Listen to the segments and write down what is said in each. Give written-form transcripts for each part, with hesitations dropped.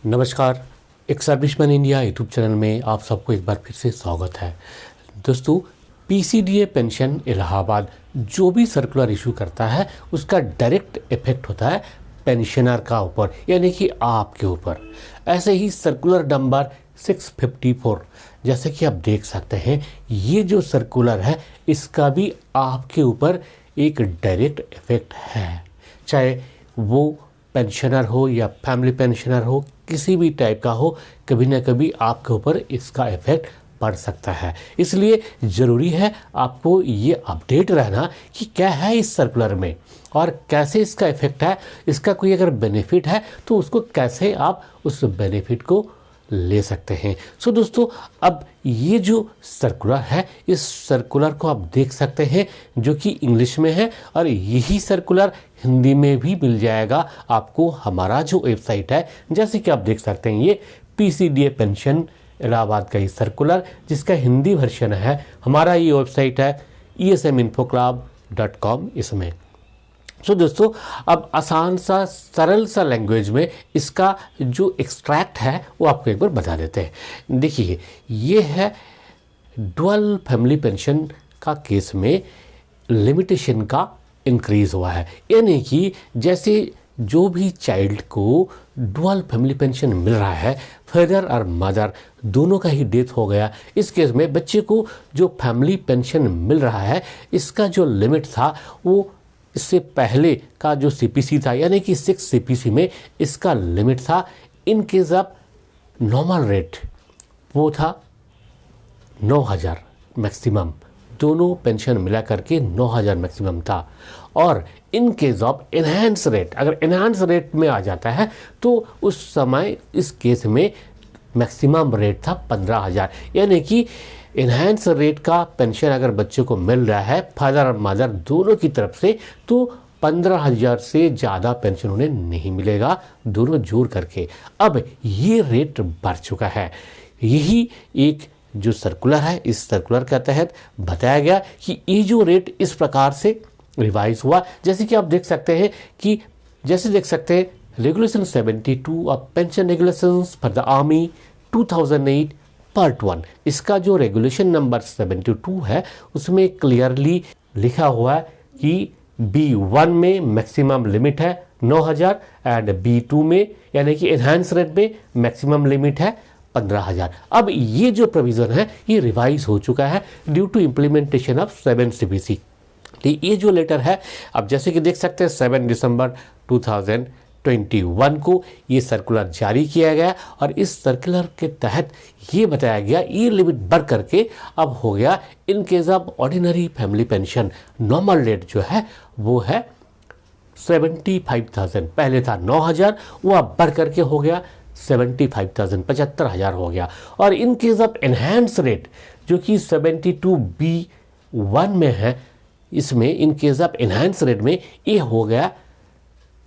नमस्कार। एक serviceman India YouTube channel में आप सबको एक बार फिर से स्वागत है। दोस्तों, पीसीडीए पेंशन इलाहाबाद जो भी सर्कुलर इशू करता है उसका डायरेक्ट इफेक्ट होता है पेंशनर का ऊपर, यानी कि आपके ऊपर। ऐसे ही सर्कुलर नंबर 654 जैसे कि आप देख सकते हैं, ये जो सर्कुलर है इसका भी आपके ऊपर एक डायरेक्ट इफेक्ट है। चाहे वो पेंशनर हो या फैमिली पेंशनर हो, किसी भी टाइप का हो, कभी ना कभी आपके ऊपर इसका इफेक्ट पड़ सकता है। इसलिए ज़रूरी है आपको ये अपडेट रहना कि क्या है इस सर्कुलर में और कैसे इसका इफेक्ट है। इसका कोई अगर बेनिफिट है तो उसको कैसे आप उस बेनिफिट को ले सकते हैं। सो दोस्तों, अब ये जो सर्कुलर है, इस सर्कुलर को आप देख सकते हैं जो कि इंग्लिश में है, और यही सर्कुलर हिंदी में भी मिल जाएगा आपको हमारा जो वेबसाइट है। जैसे कि आप देख सकते हैं, ये पीसीडीए पेंशन इलाहाबाद का ही सर्कुलर, जिसका हिंदी वर्जन है। हमारा ये वेबसाइट है esminfoclub.com। इसमें दोस्तों, अब आसान सा सरल सा लैंग्वेज में इसका जो एक्सट्रैक्ट है वो आपको एक बार बता देते हैं। देखिए, ये है डुअल फैमिली पेंशन का केस में लिमिटेशन का इंक्रीज़ हुआ है, यानी कि जैसे जो भी चाइल्ड को डुअल फैमिली पेंशन मिल रहा है, फादर और मदर दोनों का ही डेथ हो गया, इस केस में बच्चे को जो फैमिली पेंशन मिल रहा है इसका जो लिमिट था वो इससे पहले का जो सीपीसी था, यानी कि 6 सीपीसी में इसका लिमिट था। In case of normal rate वो था 9,000 मैक्सिमम, दोनों पेंशन मिला करके 9,000 मैक्सिमम था। और in case of enhance rate, अगर एनहांस रेट में आ जाता है तो उस समय इस केस में मैक्सिमम रेट था 15,000, यानी कि इन्हेंस रेट का पेंशन अगर बच्चे को मिल रहा है फादर और मदर दोनों की तरफ से, तो 15,000 से ज़्यादा पेंशन उन्हें नहीं मिलेगा, दोनों जोड़ करके। अब ये रेट बढ़ चुका है। यही एक जो सर्कुलर है, इस सर्कुलर के तहत बताया गया कि ये जो रेट इस प्रकार से रिवाइज हुआ। जैसे कि आप देख सकते हैं कि regulation 72 of pension regulations for the army 2008 part 1, इसका जो रेगुलेशन नंबर 72 है उसमें क्लियरली लिखा हुआ है कि B1 में मैक्सिमम लिमिट है 9,000 एंड B2 में, यानी कि एनहांस रेट में मैक्सिमम लिमिट है 15,000। अब ये जो प्रोविज़न है ये रिवाइज हो चुका है due to implementation of 7 CPC. तो ये जो लेटर है, अब जैसे कि देख सकते हैं 7 दिसंबर 2021 को ये सर्कुलर जारी किया गया, और इस सर्कुलर के तहत ये बताया गया ये लिमिट बढ़ करके अब हो गया in case of ordinary family pension normal rate जो है वो है 75,000। पहले था 9,000, वो अब बढ़ करके हो गया 75,000, 75,000 हो गया। और in case of enhance rate जो कि 72B1 में है, इसमें in case of enhance rate में ये हो गया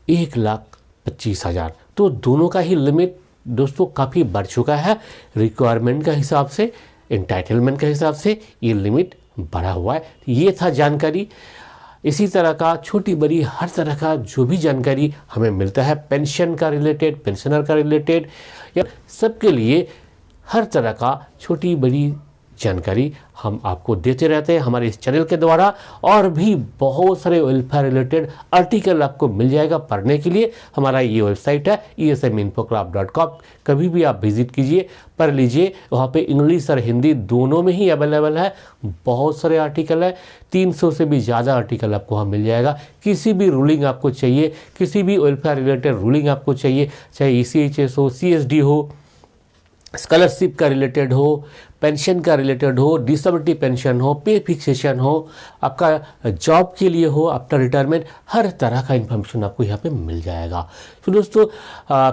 1,25,000। तो दोनों का ही लिमिट दोस्तों काफ़ी बढ़ चुका है। रिक्वायरमेंट का हिसाब से, एंटाइटलमेंट के हिसाब से ये लिमिट बढ़ा हुआ है। ये था जानकारी। इसी तरह का छोटी बड़ी हर तरह का जो भी जानकारी हमें मिलता है पेंशन का रिलेटेड, पेंशनर का रिलेटेड, या सबके लिए हर तरह का छोटी बड़ी जानकारी हम आपको देते रहते हैं हमारे इस चैनल के द्वारा। और भी बहुत सारे वेलफेयर रिलेटेड आर्टिकल आपको मिल जाएगा पढ़ने के लिए। हमारा ये वेबसाइट है esminfoclub.com। कभी भी आप विजिट कीजिए, पढ़ लीजिए। वहाँ पे इंग्लिश और हिंदी दोनों में ही अवेलेबल है। बहुत सारे आर्टिकल है, 300 से भी ज़्यादा आर्टिकल आपको वहाँ मिल जाएगा। किसी भी रूलिंग आपको चाहिए, किसी भी वेलफेयर रिलेटेड रूलिंग आपको चाहिए, चाहे ECHS हो, CSD हो, स्कॉलरशिप का रिलेटेड हो, पेंशन का रिलेटेड हो, डिसेबिलिटी पेंशन हो, पे फिक्सेशन हो, आपका जॉब के लिए हो, आफ्टर रिटायरमेंट, हर तरह का इन्फॉर्मेशन आपको यहाँ पे मिल जाएगा। तो दोस्तों,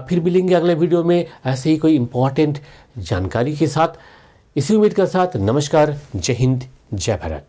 फिर मिलेंगे अगले वीडियो में ऐसे ही कोई इम्पोर्टेंट जानकारी के साथ। इसी उम्मीद के साथ नमस्कार, जय हिंद, जय भारत।